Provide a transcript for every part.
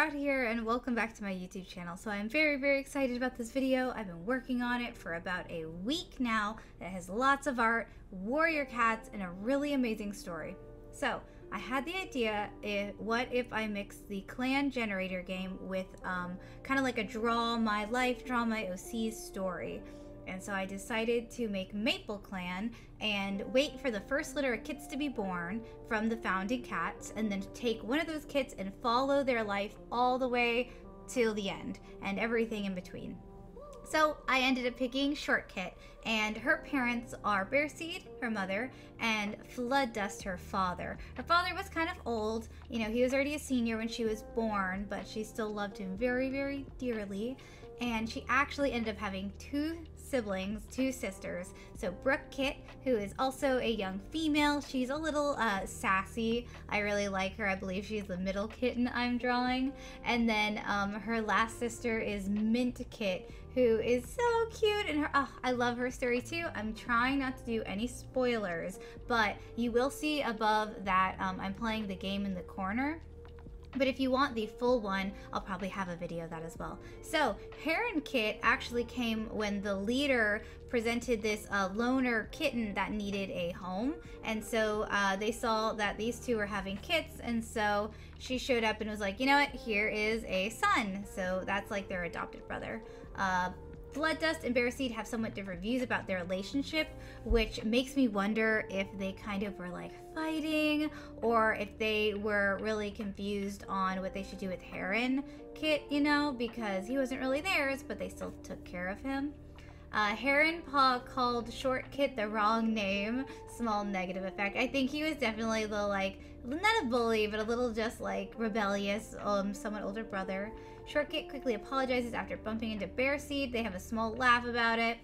Sprout here, and welcome back to my YouTube channel. So I'm very excited about this video. I've been working on it for about a week now. It has lots of art, warrior cats, and a really amazing story. So I had the idea, what if I mixed the clan generator game with kind of like a draw my life, draw my OC's story. And so I decided to make Maple Clan and wait for the first litter of kits to be born from the founding cats, and then take one of those kits and follow their life all the way till the end and everything in between. So I ended up picking Short Kit, and her parents are Bearseed, her mother, and Flooddust, her father. Her father was kind of old. You know, he was already a senior when she was born, but she still loved him very dearly. And she actually ended up having two siblings, two sisters. So Brooke Kit, who is also a young female, she's a little sassy. I really like her. I believe she's the middle kitten I'm drawing. And then her last sister is Mint Kit, who is so cute, and I love her story too. I'm trying not to do any spoilers, but you will see above that I'm playing the game in the corner. But if you want the full one, I'll probably have a video of that as well. So Heron Kit actually came when the leader presented this loner kitten that needed a home. And so they saw that these two were having kits, and so she showed up and was like, you know what, here is a son. So that's like their adopted brother. Flooddust and Bearseed have somewhat different views about their relationship, which makes me wonder if they kind of were like fighting, or if they were really confused on what they should do with Heron Kit, you know, because he wasn't really theirs, but they still took care of him. Heron Paw called Short Kit the wrong name. Small negative effect. I think he was definitely the, like, not a bully, but a little just like rebellious, somewhat older brother. Short Kit quickly apologizes after bumping into Bearseed. They have a small laugh about it.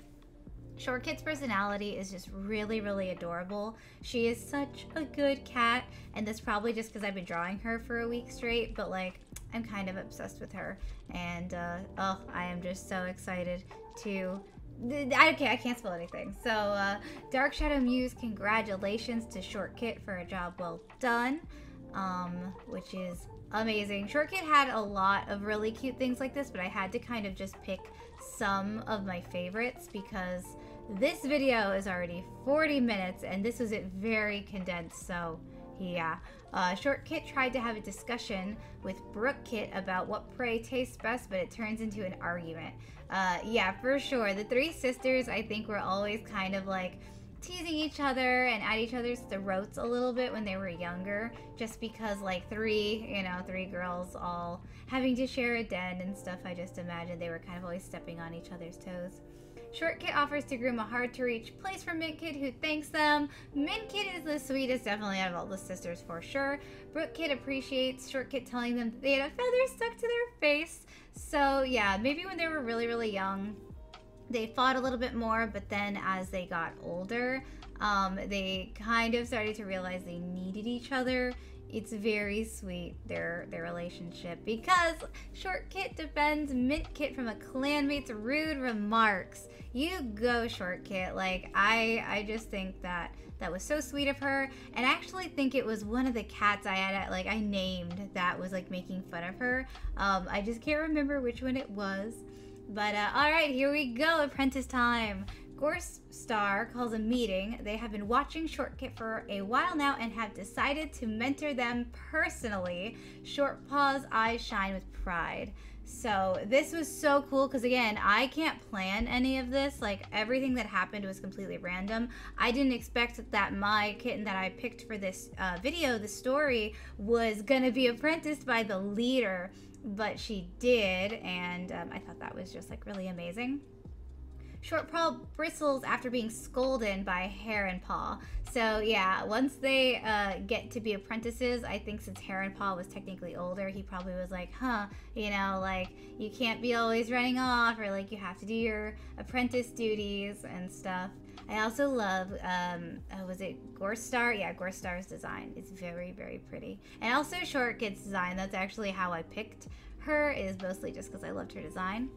Short Kit's personality is just really adorable. She is such a good cat, and that's probably just because I've been drawing her for a week straight, but like, I'm kind of obsessed with her. And oh, I am just so excited to... I can't spoil anything. So, Dark Shadow Muse, congratulations to Short Kit for a job well done, which is amazing. Short Kit had a lot of really cute things like this, but I had to kind of just pick some of my favorites because this video is already 40 minutes, and this was it very condensed, so yeah. Short Kit tried to have a discussion with Brooke Kit about what prey tastes best, but it turns into an argument. Yeah, for sure. The three sisters, I think, were always kind of like teasing each other and at each other's throats a little bit when they were younger, just because like three girls all having to share a den and stuff. I just imagined they were kind of always stepping on each other's toes. Short Kit offers to groom a hard-to-reach place for Mint Kit, who thanks them. Mint Kit is the sweetest, definitely, out of all the sisters, for sure. Brooke Kit appreciates Short Kit telling them that they had a feather stuck to their face. So, yeah, maybe when they were really young, they fought a little bit more, but then as they got older, they kind of started to realize they needed each other. It's very sweet, their relationship, because Short Kit defends Mint Kit from a clanmate's rude remarks. You go, Short Kit. Like, I just think that was so sweet of her, and I actually think it was one of the cats I named that was like making fun of her. I just can't remember which one it was. But all right, here we go, apprentice time. Gorstar calls a meeting. They have been watching Short Kit for a while now and have decided to mentor them personally. Short Paw's eyes shine with pride. So this was so cool because, again, I can't plan any of this. Like, everything that happened was completely random. I didn't expect that my kitten that I picked for this video, the story, was gonna be apprenticed by the leader, but she did, and I thought that was just like really amazing. Short Paw bristles after being scolded by Heron Paw. So yeah, once they get to be apprentices, I think since Heron Paw was technically older, he probably was like, huh, you know, like, you can't be always running off, or like, you have to do your apprentice duties and stuff. I also love, was it Gorstar? Yeah, Gorstar's design. It's very pretty. And also Short Kit's design. That's actually how I picked her, is mostly just because I loved her design.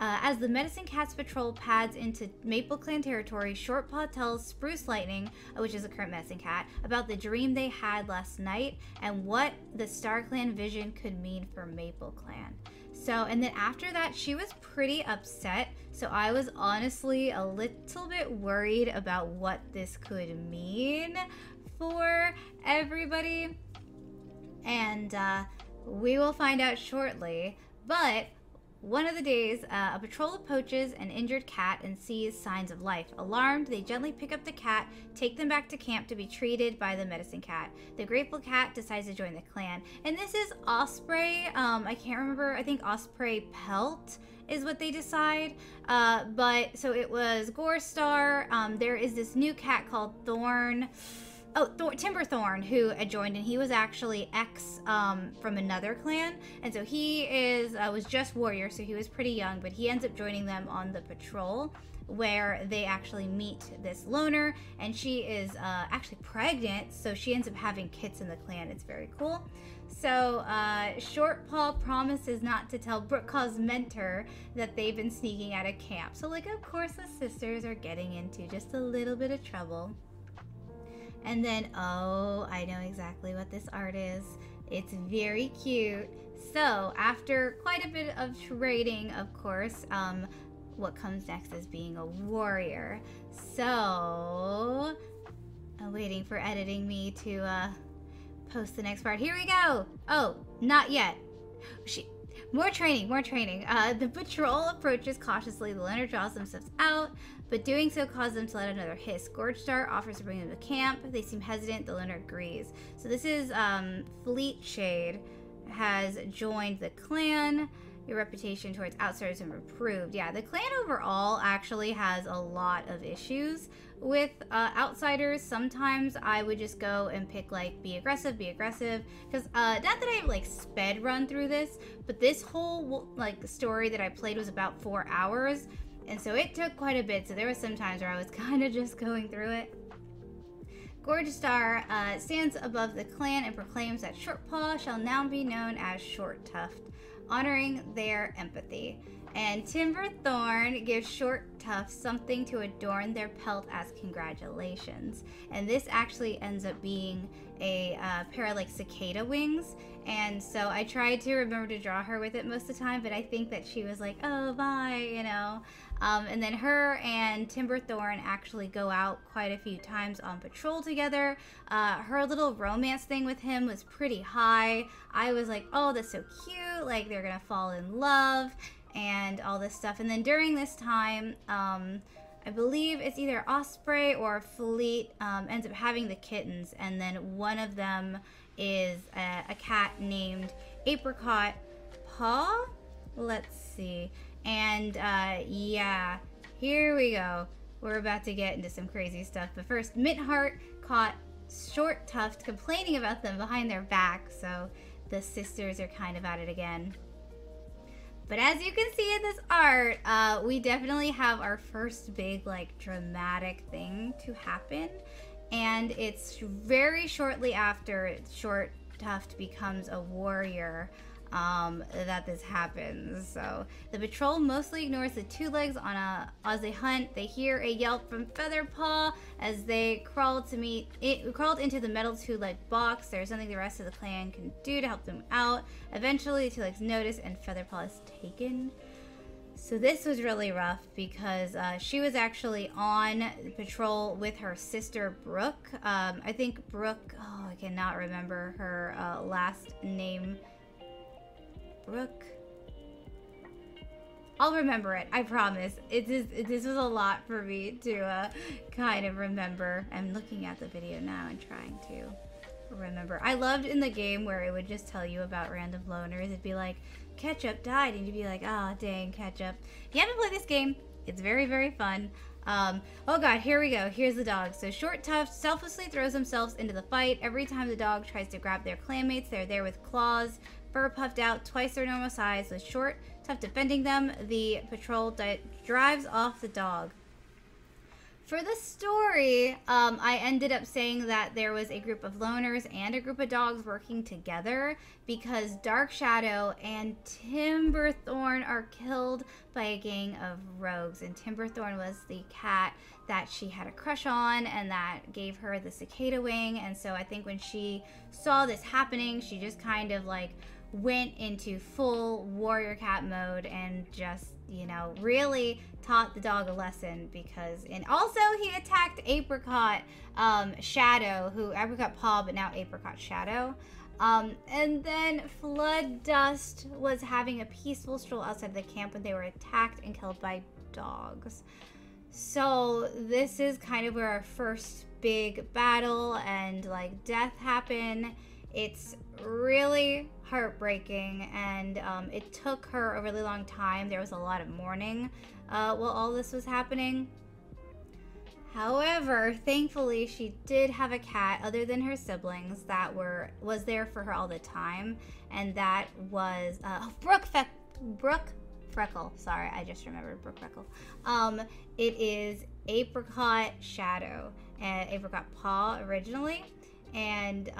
As the Medicine Cats patrol pads into Maple Clan territory, Shortpaw tells Spruce Lightning, which is the current Medicine Cat, about the dream they had last night and what the Star Clan vision could mean for Maple Clan. So, and then after that, she was pretty upset. So I was honestly a little bit worried about what this could mean for everybody. And we will find out shortly. But one of the days, a patrol approaches an injured cat and sees signs of life. Alarmed, they gently pick up the cat, take them back to camp to be treated by the Medicine Cat. The grateful cat decides to join the clan. And this is Osprey. I can't remember. I think Osprey Pelt is what they decide. But so it was Gorestar. There is this new cat called Thorn. Oh, Timberthorn, who had joined, and he was actually from another clan, and so he was just warrior, so he was pretty young, but he ends up joining them on the patrol, where they actually meet this loner, and she is actually pregnant, so she ends up having kids in the clan. It's very cool. So Shortpaw promises not to tell Brookcaw's mentor that they've been sneaking out of camp. So, like, of course the sisters are getting into just a little bit of trouble. And then, oh, I know exactly what this art is. It's very cute. So, after quite a bit of trading, of course, what comes next is being a warrior. So, I'm waiting for editing me to post the next part. Here we go. Oh, not yet. More training. The patrol approaches cautiously. The loner draws themselves out, but doing so causes them to let another hiss. Gorgestar offers to bring them to camp. They seem hesitant. The loner agrees. So this is Fleetshade has joined the clan. Your reputation towards outsiders has improved. Yeah, the clan overall actually has a lot of issues with outsiders. Sometimes I would just go and pick, like, be aggressive, because not that I've, like, sped run through this, but this whole, like, story that I played was about 4 hours, and so it took quite a bit, so there was some times where I was kind of just going through it. Gorgestar stands above the clan and proclaims that Shortpaw shall now be known as Shorttuft, honoring their empathy. And Timberthorn gives Shorttuft something to adorn their pelt as congratulations. And this actually ends up being a pair of, like, cicada wings. And so I tried to remember to draw her with it most of the time, but I think that she was like, oh, bye, you know. And then her and Timberthorn actually go out quite a few times on patrol together. Her little romance thing with him was pretty high. I was like, oh, that's so cute. Like, they're gonna fall in love and all this stuff. And then during this time, I believe it's either Osprey or Fleet ends up having the kittens, and then one of them is a cat named Apricot Paw. Let's see. And yeah, here we go. We're about to get into some crazy stuff. But first, Mintheart caught Shorttuft complaining about them behind their back, so the sisters are kind of at it again. But as you can see in this art, we definitely have our first big, like, dramatic thing to happen. And it's very shortly after Shorttuft becomes a warrior that this happens. So the patrol mostly ignores the two legs as they hunt. They hear a yelp from Featherpaw as they crawled into the metal two-leg box. There's something the rest of the clan can do to help them out. Eventually the two legs notice and Featherpaw is taken. So this was really rough because she was actually on patrol with her sister Brooke. I think Brooke, oh, I cannot remember her last name. Brooke. I'll remember it, I promise. This was a lot for me to kind of remember. I'm looking at the video now and trying to remember. I loved in the game where it would just tell you about random loners. It'd be like, Ketchup died, and you'd be like, oh, dang, Ketchup. If you haven't played this game, it's very, very fun. Oh god, here we go. Here's the dog. So Shorttuft selflessly throws themselves into the fight. Every time the dog tries to grab their clanmates, they're there with claws, fur puffed out twice their normal size, with Shorttuft defending them. The patrol drives off the dog. For the story, I ended up saying that there was a group of loners and a group of dogs working together because Dark Shadow and Timberthorn are killed by a gang of rogues. And Timberthorn was the cat that she had a crush on and that gave her the cicada wing. And so I think when she saw this happening, she just kind of like went into full warrior cat mode and just, you know, really taught the dog a lesson because, and also he attacked Apricot Shadow, who Apricot Paw, but now Apricot Shadow. And then Flood Dust was having a peaceful stroll outside the camp when they were attacked and killed by dogs. So this is kind of where our first big battle and like death happened. It's really heartbreaking, and it took her a really long time. There was a lot of mourning while all this was happening. However, thankfully, she did have a cat other than her siblings that was there for her all the time, and that was Brooke Freckle. Sorry, I just remembered Brooke Freckle. It is Apricot Shadow and Apricot Paw originally, and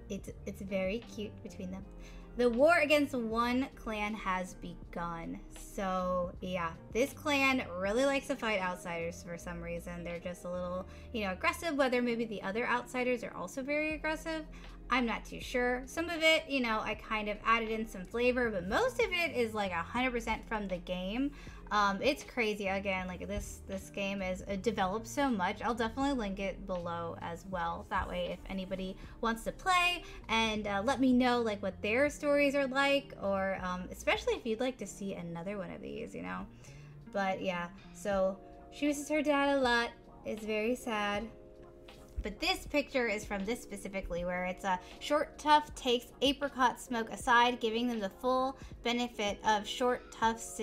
it's very cute between them. The war against one clan has begun. So yeah, this clan really likes to fight outsiders for some reason. They're just a little, you know, aggressive. Whether maybe the other outsiders are also very aggressive, I'm not too sure. Some of it, you know, I kind of added in some flavor, but most of it is like 100% from the game. It's crazy. Again, like this game is developed so much. I'll definitely link it below as well. That way, if anybody wants to play and let me know like what their stories are like, or especially if you'd like to see another one of these, you know. But yeah, so she misses her dad a lot. It's very sad. But this picture is from this specifically, where it's a Short Tuft takes Apricot Smoke aside, giving them the full benefit of Short Tuft's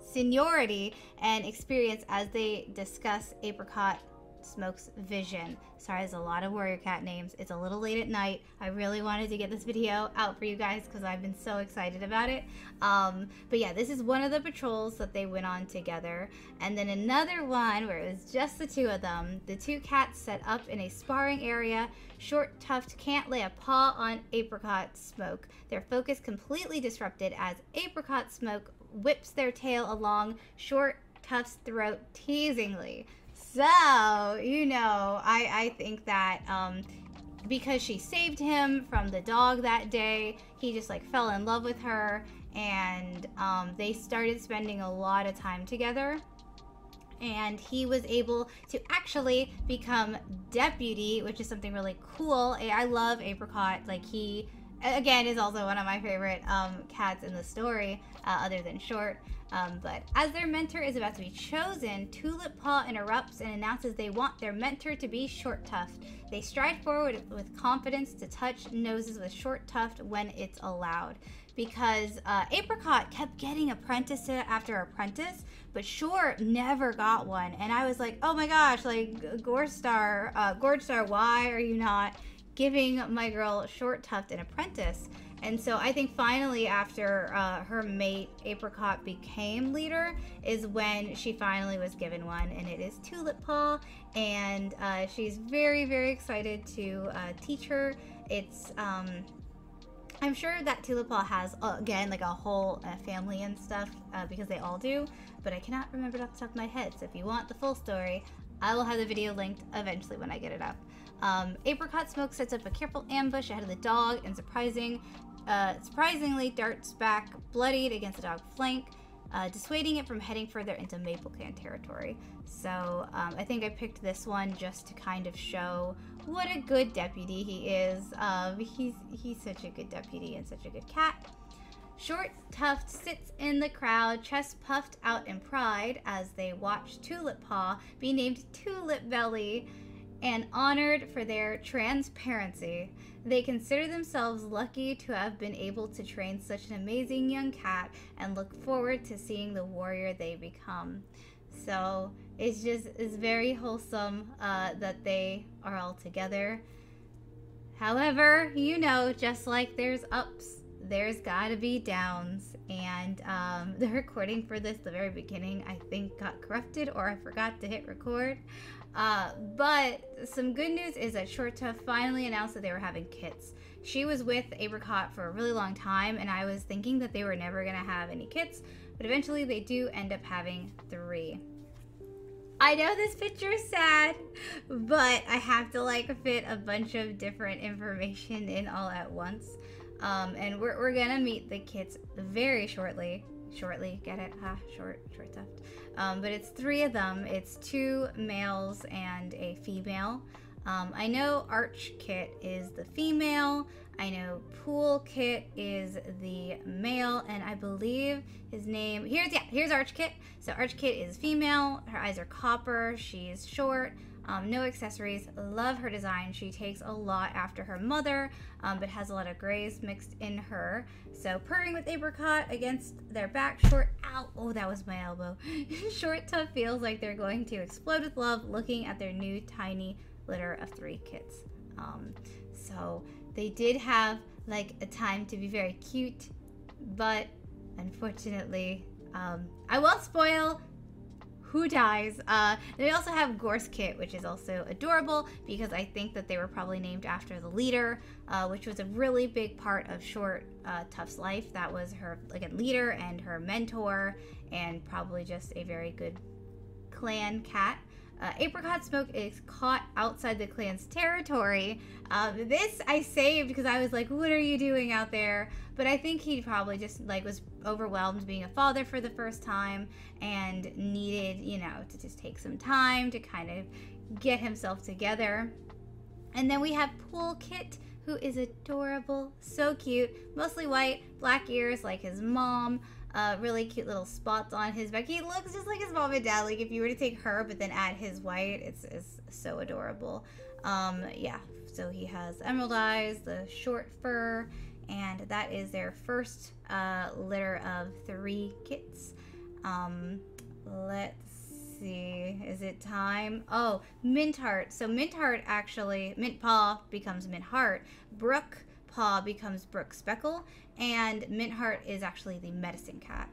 seniority and experience as they discuss Apricot Smoke's vision. Sorry, there's a lot of warrior cat names. It's a little late at night. I really wanted to get this video out for you guys because I've been so excited about it. But yeah, this is one of the patrols that they went on together. And then another one where it was just the two of them. The two cats set up in a sparring area. Short Tuft can't lay a paw on Apricot Smoke. Their focus completely disrupted as Apricot Smoke whips their tail along Short Tuft's throat teasingly. So, you know, I think that because she saved him from the dog that day, he just like fell in love with her, and they started spending a lot of time together. And he was able to actually become deputy, which is something really cool. I love Apricot. Like, he, again, is also one of my favorite cats in the story, other than Short. But as their mentor is about to be chosen, Tulip Paw interrupts and announces they want their mentor to be Short Tuft. They stride forward with confidence to touch noses with Short Tuft when it's allowed. Because Apricot kept getting apprentice after apprentice, but Short never got one. And I was like, oh my gosh, like, Gorgestar, why are you not giving my girl Short Tuft an apprentice? And so I think finally after her mate Apricot became leader is when she finally was given one, and it is Tulip Paw, and she's very, very excited to teach her. It's I'm sure that Tulip Paw has, again, like a whole family and stuff, because they all do, but I cannot remember it off the top of my head. So if you want the full story, I will have the video linked eventually when I get it up. Apricot Smoke sets up a careful ambush ahead of the dog and surprisingly darts back bloodied against the dog's flank, dissuading it from heading further into Maple Clan territory. So I think I picked this one just to kind of show what a good deputy he is. He's such a good deputy and such a good cat. Short Tuft sits in the crowd, chest puffed out in pride as they watch Tulip Paw be named Tulip Belly and honored for their transparency. They consider themselves lucky to have been able to train such an amazing young cat and look forward to seeing the warrior they become. So it's very wholesome that they are all together. However, you know, just like there's ups, there's gotta be downs, and the recording for this, the very beginning, I think got corrupted, or I forgot to hit record. But some good news is that Short Tuff finally announced that they were having kits. She was with Apricot for a really long time, and I was thinking that they were never gonna have any kits, but eventually they do end up having 3. I know this picture is sad, but I have to like fit a bunch of different information in all at once. And we're gonna meet the kits very shortly. Shortly, get it? Short tuft. But it's 3 of them. It's 2 males and a female. I know Arch Kit is the female. I know Pool Kit is the male, and I believe his name here's Arch Kit. So Arch Kit is female. Her eyes are copper. She's short. No accessories. Love her design. She takes a lot after her mother, but has a lot of grays mixed in her. So purring with Apricot against their back. Ow, oh, that was my elbow. Short Tuff feels like they're going to explode with love looking at their new tiny litter of 3 kits. So they did have like a time to be very cute, but unfortunately, I won't spoil who dies. They also have Gorse Kit, which is also adorable because I think that they were probably named after the leader, which was a really big part of Short Tuff's life. That was her leader and her mentor, and probably just a very good clan cat. Apricot Smoke is caught outside the clan's territory. This I saved because I was like, what are you doing out there? But I think he probably just was overwhelmed being a father for the first time and needed, to just take some time to kind of get himself together. And then we have Pool Kit, who is adorable, so cute, mostly white, black ears like his mom. Really cute little spots on his back. He looks just like his mom and dad. Like if you were to take her but then add his white, it's so adorable. Yeah, so he has emerald eyes, the short fur, and that is their first litter of 3 kits. Let's see, is it time? Oh, Mint Heart. So Mint Heart actually, Mint Paw becomes Mint Heart. Brook Paw becomes Brook Speckle, and Mint Heart is actually the medicine cat.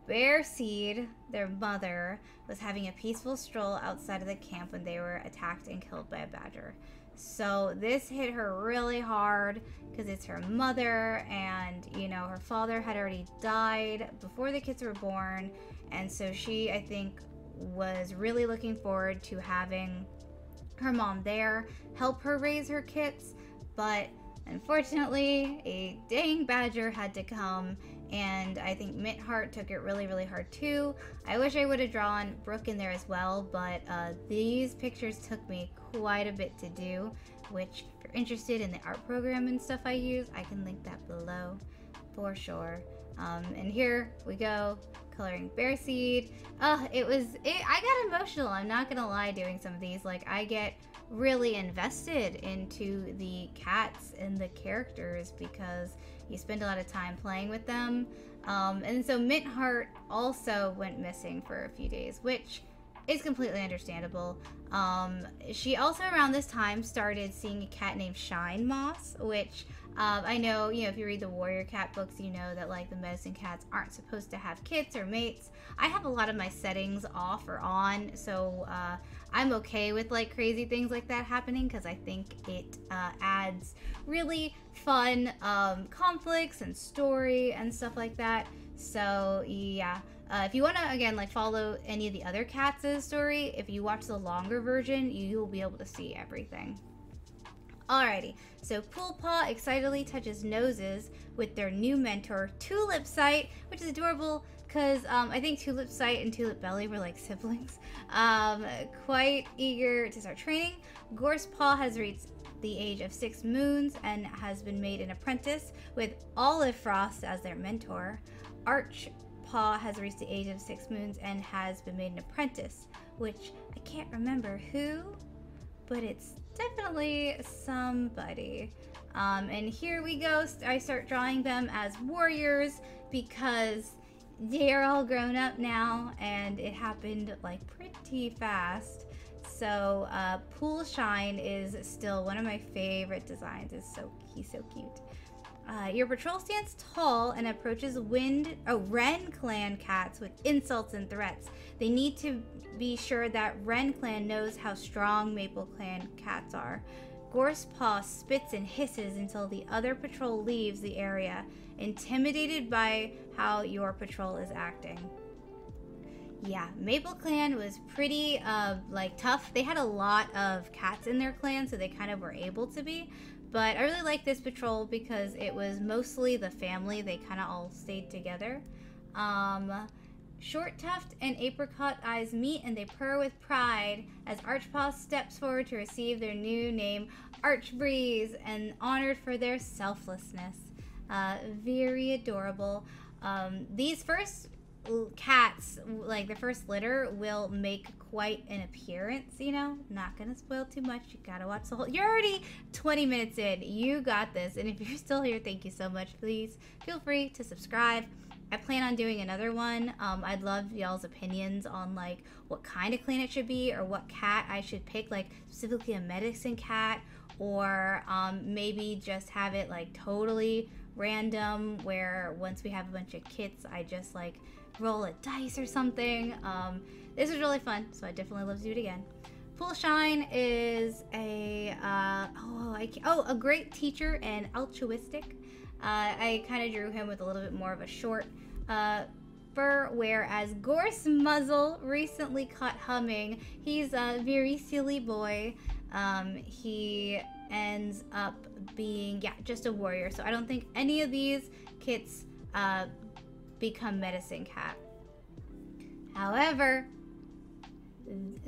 Bear Seed, their mother, was having a peaceful stroll outside of the camp when they were attacked and killed by a badger. So this hit her really hard because it's her mother, and her father had already died before the kids were born, and so she, I think, was really looking forward to having her mom there help her raise her kits, but unfortunately, a dang badger had to come, and I think Mint Heart took it really, really hard too. I wish I would have drawn Brook in there as well, but these pictures took me quite a bit to do, which if you're interested in the art program and stuff I use, I can link that below for sure. And here we go, coloring Bear Seed. I got emotional, I'm not gonna lie, doing some of these. Like, I get really invested into the cats and the characters because you spend a lot of time playing with them. And so Mint Heart also went missing for a few days, which is completely understandable. She also around this time started seeing a cat named Shine Moss, which I know, if you read the Warrior Cat books, you know that the medicine cats aren't supposed to have kits or mates. I have a lot of my settings off or on, so I'm okay with crazy things like that happening because I think it adds really fun conflicts and story and stuff like that. So yeah, if you want to again follow any of the other cats' story, if you watch the longer version, you'll be able to see everything. Alrighty, so Pool Paw excitedly touches noses with their new mentor, Tulip Sight, which is adorable because I think Tulip Sight and Tulip Belly were siblings. Quite eager to start training. Gorse Paw has reached the age of 6 moons and has been made an apprentice with Olive Frost as their mentor. Arch Paw has reached the age of 6 moons and has been made an apprentice, which I can't remember who, but it's definitely somebody. And here we go. I start drawing them as warriors because they're all grown up now, and it happened pretty fast. So Pool Shine is still one of my favorite designs. He's so cute. Your patrol stands tall and approaches Wren Clan cats with insults and threats. They need to be sure that Wren Clan knows how strong Maple Clan cats are. Gorsepaw spits and hisses until the other patrol leaves the area, intimidated by how your patrol is acting. Yeah, Maple Clan was pretty, tough. They had a lot of cats in their clan, so they kind of were able to be. But I really like this patrol because it was mostly the family. They kind of all stayed together. Short Tuft and Apricot Eyes meet and they purr with pride as Archpaw steps forward to receive their new name, Archbreeze, and honored for their selflessness. Very adorable. These first cats, like the first litter, will make quite an appearance, you know. Not gonna spoil too much. You gotta watch the whole. You're already 20 minutes in. You got this. And if you're still here, thank you so much. Please feel free to subscribe. I plan on doing another one. I'd love y'all's opinions on like what kind of clan it should be or what cat I should pick, like specifically a medicine cat, or maybe just have it like totally random where once we have a bunch of kits I just like roll a dice or something. This was really fun, so I definitely love to do it again. Poolshine is a a great teacher and altruistic. I kind of drew him with a little bit more of a short fur, whereas Gorse Muzzle recently caught humming. He's a very silly boy. He ends up being, just a warrior. So I don't think any of these kits become medicine cat. However,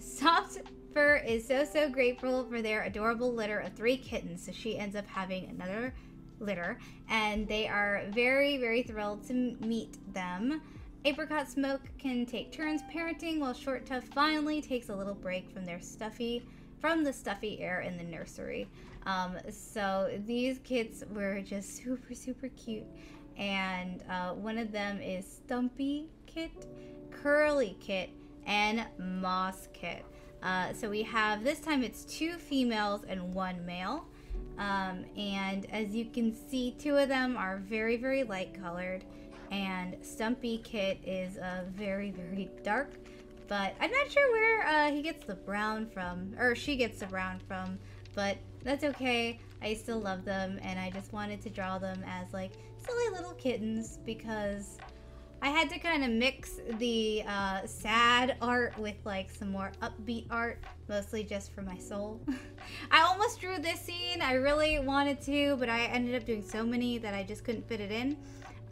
Soft Fur is so grateful for their adorable litter of 3 kittens, so she ends up having another litter, and they are very thrilled to meet them. Apricot Smoke can take turns parenting, while Short Tuft finally takes a little break from the stuffy air in the nursery. So these kits were just super cute, and one of them is Stumpy Kit, Curly Kit, and Moss Kit. So we have, this time it's 2 females and 1 male. And as you can see, 2 of them are very light colored, and Stumpy Kit is very dark, but I'm not sure where he gets the brown from, or she gets the brown from, but that's okay. I still love them, and I just wanted to draw them as like silly little kittens because I had to kind of mix the sad art with like some more upbeat art, mostly just for my soul. I almost drew this scene. I really wanted to, but I ended up doing so many that I just couldn't fit it in.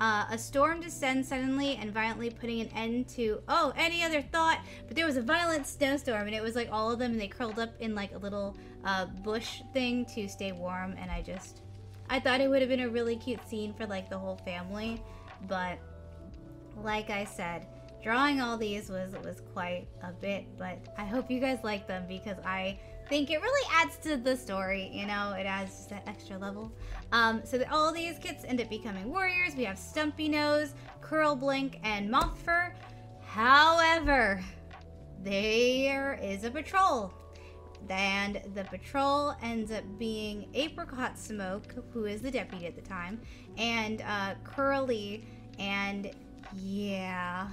A storm descends suddenly and violently, putting an end to any other thought, but there was a violent snowstorm, and it was like all of them, and they curled up in like a little bush thing to stay warm, and I thought it would have been a really cute scene for like the whole family, but like I said, drawing all these was quite a bit, but I hope you guys like them because I think it really adds to the story, you know, it adds just that extra level. So that all these kits end up becoming warriors. We have Stumpy Nose, Curl Blink, and Moth Fur. However, there is a patrol, and the patrol ends up being Apricot Smoke, who is the deputy at the time, and Curly, and yeah.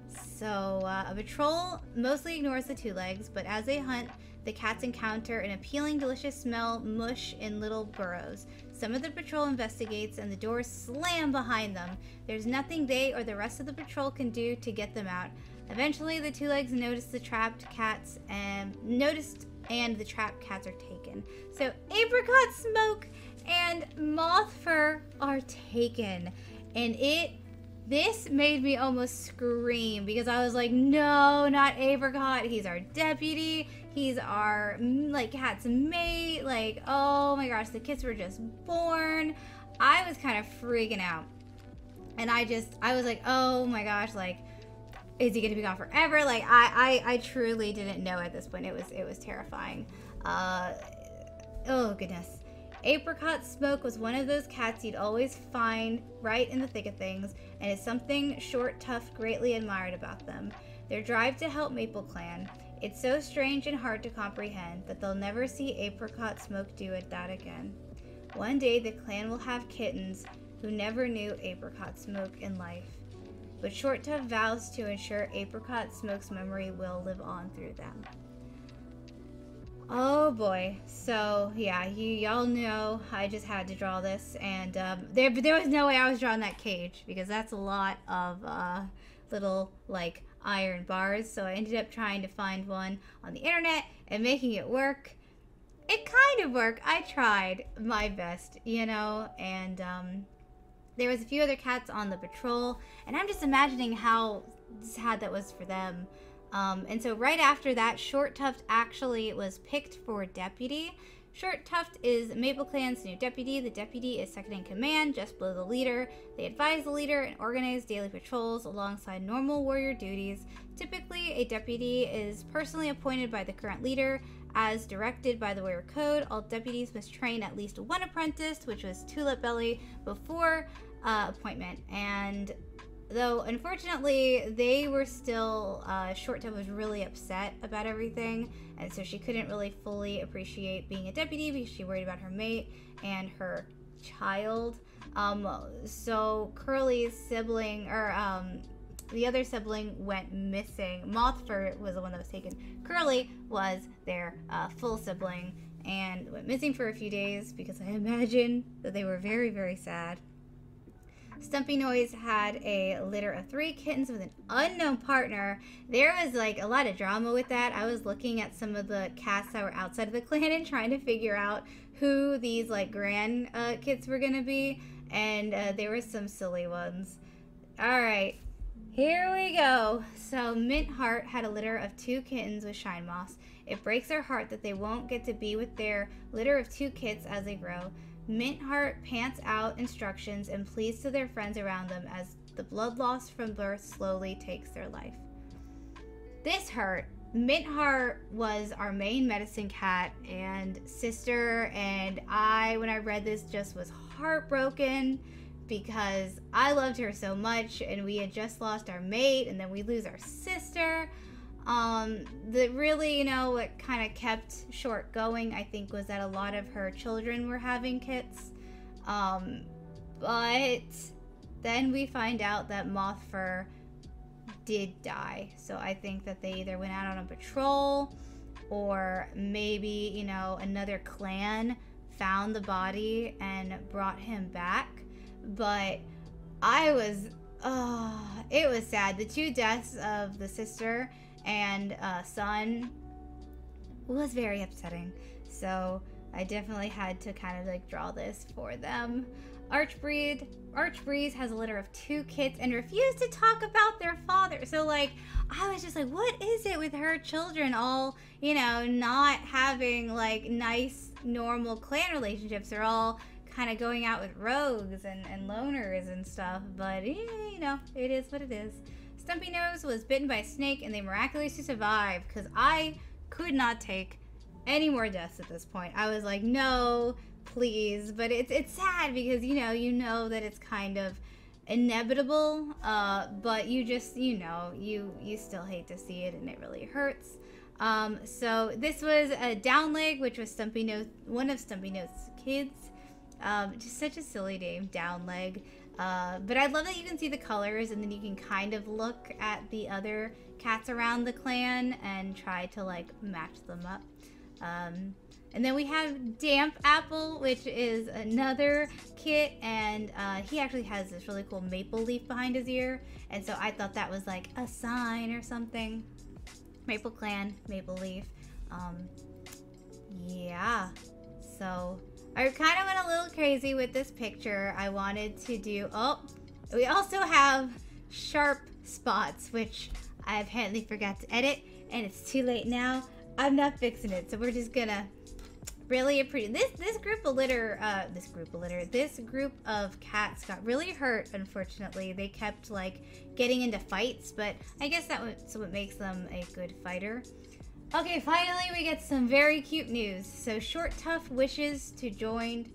So a patrol mostly ignores the 2 legs, but as they hunt, the cats encounter an appealing, delicious smell, mush in little burrows. Some of the patrol investigates, and the doors slam behind them. There's nothing they or the rest of the patrol can do to get them out. Eventually, the 2 legs notice the trapped cats and the trapped cats are taken. So Apricot Smoke and Moth Fur are taken, and this made me almost scream because I was like, no, not Apricot. He's our deputy. He's our, like, cat's mate. Like, oh my gosh, the kids were just born. I was kind of freaking out. And I was like, oh my gosh, like, is he gonna be gone forever? Like, I truly didn't know at this point. It was terrifying. Oh goodness. Apricot Smoke was one of those cats you'd always find right in the thick of things, and it's something Short Tuft greatly admired about them. Their drive to help Maple Clan. It's so strange and hard to comprehend that they'll never see Apricot Smoke do that again. One day the clan will have kittens who never knew apricot smoke in life. But Short Tuft vows to ensure apricot smoke's memory will live on through them. Oh boy. So yeah, y'all know I just had to draw this, and there was no way I was drawing that cage because that's a lot of little like iron bars. So I ended up trying to find one on the internet and making it work. It kind of worked. I tried my best, you know, and there was a few other cats on the patrol, and I'm just imagining how sad that was for them. And so right after that, Short Tuft actually was picked for deputy. Short Tuft is Maple Clan's new deputy. The deputy is second in command, just below the leader. They advise the leader and organize daily patrols alongside normal warrior duties. Typically, a deputy is personally appointed by the current leader. As directed by the Warrior Code, all deputies must train at least one apprentice, which was Tulip Belly, before appointment. And though, unfortunately, they were still, Short Tuft was really upset about everything, and so she couldn't really fully appreciate being a deputy because she worried about her mate and her child. So Curly's sibling, or the other sibling went missing. Mothfur was the one that was taken. Curly was their full sibling and went missing for a few days because I imagine that they were very, very sad. Stumpy Nose had a litter of 3 kittens with an unknown partner. There was like a lot of drama with that. I was looking at some of the cats that were outside of the clan and trying to figure out who these like grand kids were gonna be, and there were some silly ones. All right, here we go. So Mint Heart had a litter of 2 kittens with Shine Moss. It breaks their heart that they won't get to be with their litter of 2 kits as they grow. Mint Heart pants out instructions and pleads to their friends around them as the blood loss from birth slowly takes their life. This hurt. Mint Heart was our main medicine cat and sister, and when I read this, just was heartbroken because I loved her so much, and we had just lost our mate, and then we lose our sister. That really, you know, what kind of kept Short going, I think, was that a lot of her children were having kits. But then we find out that Mothfur did die. So I think that they either went out on a patrol, or maybe, you know, another clan found the body and brought him back. But it was sad. The 2 deaths of the sister and son was very upsetting. So I definitely had to kind of like draw this for them. Archbreeze has a litter of 2 kids and refused to talk about their father. So like, I was just like, what is it with her children all, you know, not having like nice, normal clan relationships? They're all kind of going out with rogues and loners and stuff. But, you know, it is what it is. Stumpy Nose was bitten by a snake and they miraculously survived because I could not take any more deaths at this point. I was like, no, please. But it's sad because, you know that it's kind of inevitable, but you just, you know, you still hate to see it and it really hurts. So this was a Down Leg, which was Stumpy Nose, one of Stumpy Nose's kids. Just such a silly name, Down Leg. But I love that you can see the colors and then you can kind of look at the other cats around the clan and try to like match them up. And then we have Damp Apple, which is another kit, and he actually has this really cool maple leaf behind his ear, and so I thought that was like a sign or something. Maple Clan, maple leaf. Yeah, so I kind of went a little crazy with this picture. I wanted to do, we also have Sharp Spots, which I apparently forgot to edit, and it's too late now. I'm not fixing it, so we're just gonna really appreciate this group of cats got really hurt, unfortunately. They kept like getting into fights, but I guess that's what makes them a good fighter. Okay, finally we get some very cute news. So Short Tuft wished to join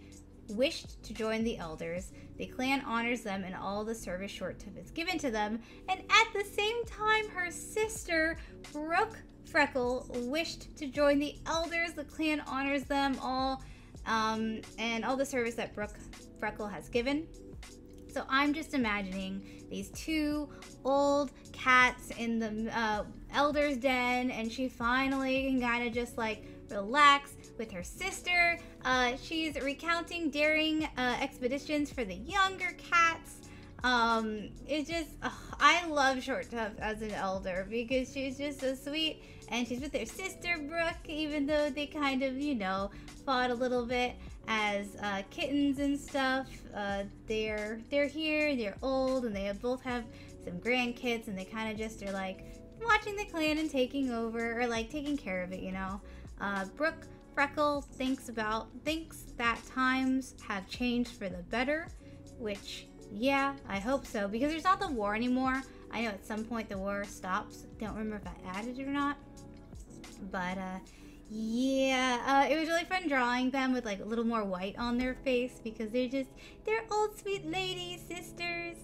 the elders. The clan honors them and all the service Short Tuft is given to them, and at the same time her sister Brooke Freckle wished to join the elders. The clan honors them all. and all the service that Brooke Freckle has given. So I'm just imagining these two old cats in the elder's den, and she finally can kind of just like relax with her sister. She's recounting daring expeditions for the younger cats. It's just, I love Short Tuff as an elder because she's just so sweet, and she's with her sister Brooke, even though they kind of, you know, fought a little bit as kittens and stuff. They're here, they're old, and they both have some grandkids, and they kind of just are like watching the clan and taking over, or like taking care of it, you know. Brooke Freckle thinks that times have changed for the better, which, yeah, I hope so, because there's not the war anymore. I know at some point the war stops. Don't remember if I added it or not. But, yeah, it was really fun drawing them with like a little more white on their face, because they're old sweet ladies, sisters.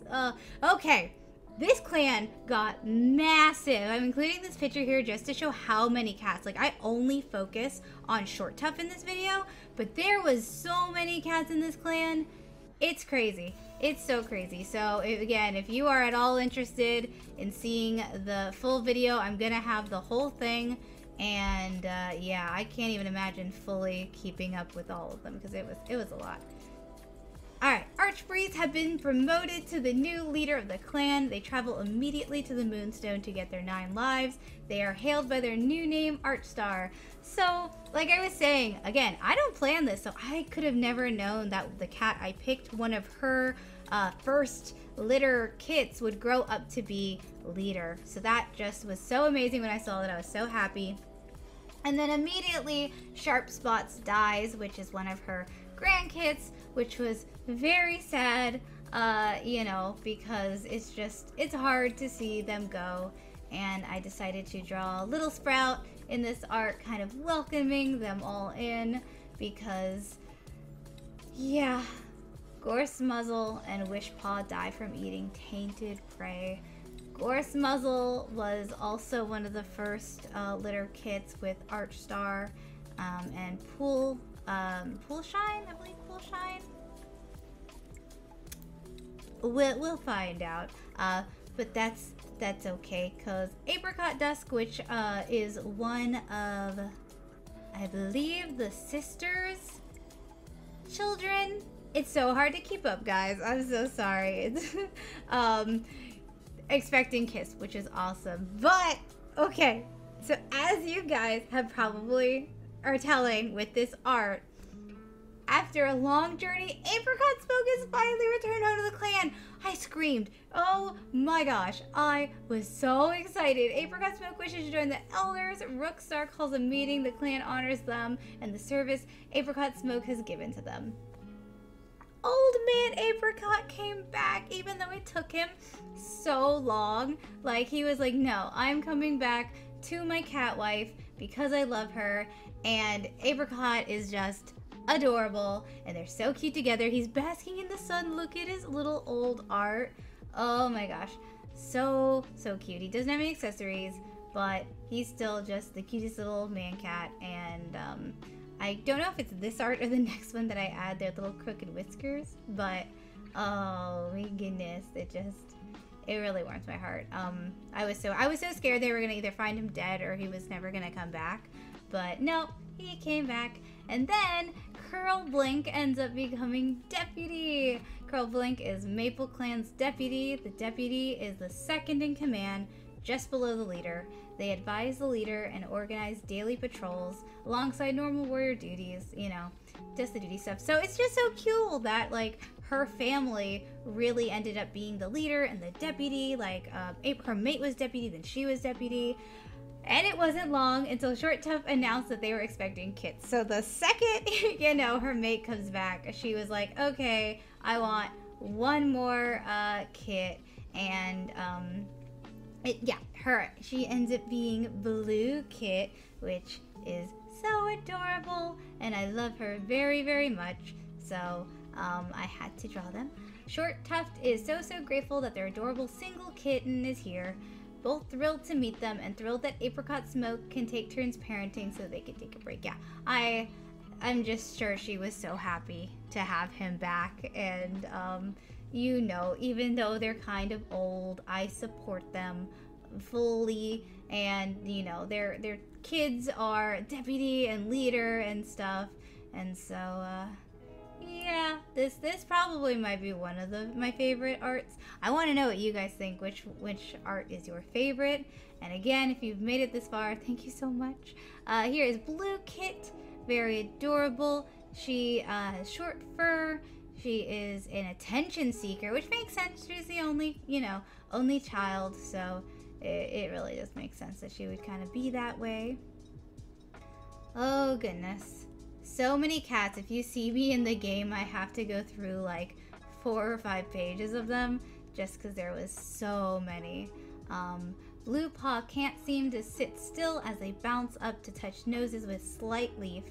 Okay. This clan got massive. I'm including this picture here just to show how many cats. Like, I only focus on Short Tuff in this video, but there was so many cats in this clan. It's crazy. It's so crazy. So, again, if you are at all interested in seeing the full video, I'm gonna have the whole thing. And, yeah, I can't even imagine fully keeping up with all of them, because it was a lot. Alright, Archbreeze have been promoted to the new leader of the clan. They travel immediately to the Moonstone to get their 9 lives. They are hailed by their new name, Archstar. So, like I was saying, again, I don't plan this, so I could have never known that the cat I picked, one of her first litter kits, would grow up to be leader. So that just was so amazing when I saw that. I was so happy. And then immediately, Sharp Spots dies, which is one of her grandkids, which was very sad, you know, because it's hard to see them go. And I decided to draw Little Sprout in this art, kind of welcoming them all in, because, yeah, Gorse Muzzle and Wishpaw die from eating tainted prey. Gorse Muzzle was also one of the first litter kits with Archstar, and Poolshine, I believe Poolshine. We'll find out, but that's okay, because Apricot Dusk, which is one of, I believe, the sister's children. It's so hard to keep up, guys. I'm so sorry. Expecting Kiss, which is awesome. But, okay, so as you guys have probably are telling with this art, after a long journey, Apricot Smoke has finally returned home to the clan. I screamed. Oh my gosh, I was so excited. Apricot Smoke wishes to join the elders. Rookstar calls a meeting. The clan honors them and the service Apricot Smoke has given to them. Old man Apricot came back, even though it took him so long. Like, he was like, no, I'm coming back to my cat wife because I love her. And Apricot is just adorable, and they're so cute together. He's basking in the sun. Look at his little old art. Oh my gosh, so cute. He doesn't have any accessories, but he's still just the cutest little man cat. And I don't know if it's this art or the next one that I add their little crooked whiskers, but oh my goodness, it really warms my heart. I was so scared they were gonna either find him dead or he was never gonna come back, but no, he came back. And then Curl Blink ends up becoming deputy. Curl Blink is Maple Clan's deputy. The deputy is the second in command, just below the leader. They advise the leader and organize daily patrols alongside normal warrior duties, you know, just the duty stuff. So it's just so cool that, like, her family really ended up being the leader and the deputy. Like, her mate was deputy, then she was deputy. And it wasn't long until Short Tuff announced that they were expecting kits. So the second, you know, her mate comes back, she was like, okay, I want one more kit. And she ends up being Blue Kit, which is so adorable, and I love her very, very much. So I had to draw them. Short Tuft is so grateful that their adorable single kitten is here. Both thrilled to meet them and thrilled that Apricot Smoke can take turns parenting so they can take a break. Yeah, I'm just sure she was so happy to have him back. And you know, even though they're kind of old, I support them fully. And you know, their kids are deputy and leader and stuff. And so yeah, this probably might be one of my favorite arts. I want to know what you guys think. Which art is your favorite? And again, if you've made it this far, thank you so much. Here is Blue Kit, very adorable. She has short fur. She is an attention seeker, which makes sense. She's the only, you know, only child, so it really does make sense that she would kind of be that way. Oh goodness. So many cats. If you see me in the game, I have to go through like 4 or 5 pages of them just because there was so many. Blue Paw can't seem to sit still as they bounce up to touch noses with Slight Leaf,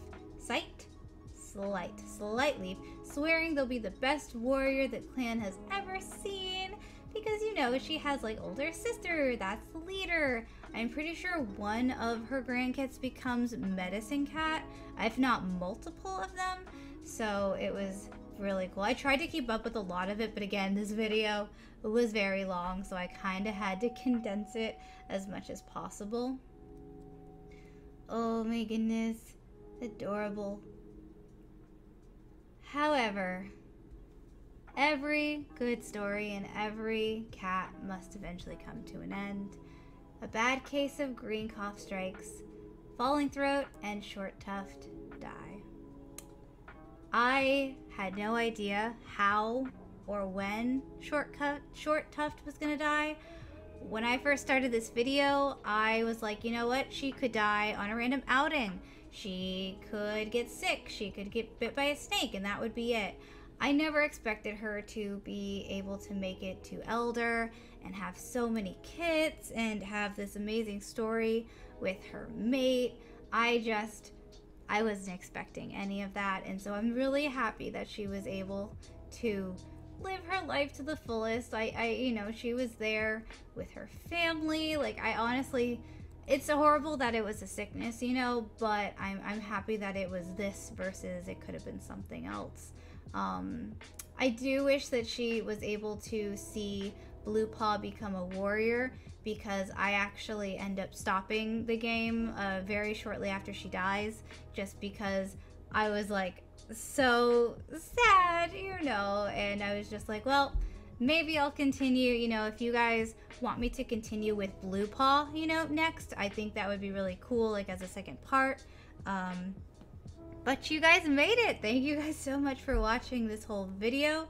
swearing they'll be the best warrior the clan has ever seen. Because, you know, she has like older sister, that's the leader. I'm pretty sure one of her grandkids becomes Medicine Cat, if not multiple of them. So it was really cool. I tried to keep up with a lot of it, but again, this video was very long, so I kind of had to condense it as much as possible. Oh my goodness, adorable. However, every good story and every cat must eventually come to an end. A bad case of green cough strikes, falling throat, and short tuft die. I had no idea how or when short tuft was gonna die. When I first started this video, I was like, you know what? She could die on a random outing. She could get sick. She could get bit by a snake, and that would be it. I never expected her to be able to make it to Elder and have so many kits and have this amazing story with her mate. I wasn't expecting any of that, and so I'm really happy that she was able to live her life to the fullest. You know, she was there with her family. Like, I honestly, it's so horrible that it was a sickness, you know, but I'm happy that it was this versus it could have been something else. I do wish that she was able to see Blue Paw become a warrior, because I actually end up stopping the game very shortly after she dies, just because I was like so sad, you know, and I was just like, well, maybe I'll continue, you know, if you guys want me to continue with Blue Paw, you know, next, I think that would be really cool, like as a second part. But you guys made it. Thank you guys so much for watching this whole video.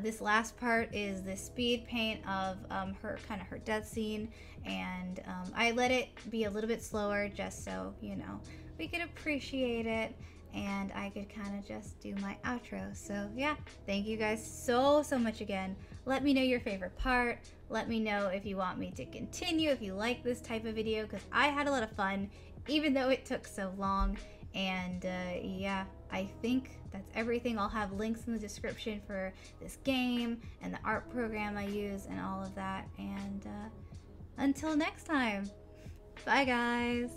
This last part is the speed paint of her death scene, and I let it be a little bit slower just so, you know, we could appreciate it and I could kind of just do my outro. So yeah, thank you guys so much again. Let me know your favorite part. Let me know if you want me to continue, if you like this type of video, because I had a lot of fun even though it took so long. And yeah, I think that's everything. I'll have links in the description for this game and the art program I use and all of that. And until next time, bye guys.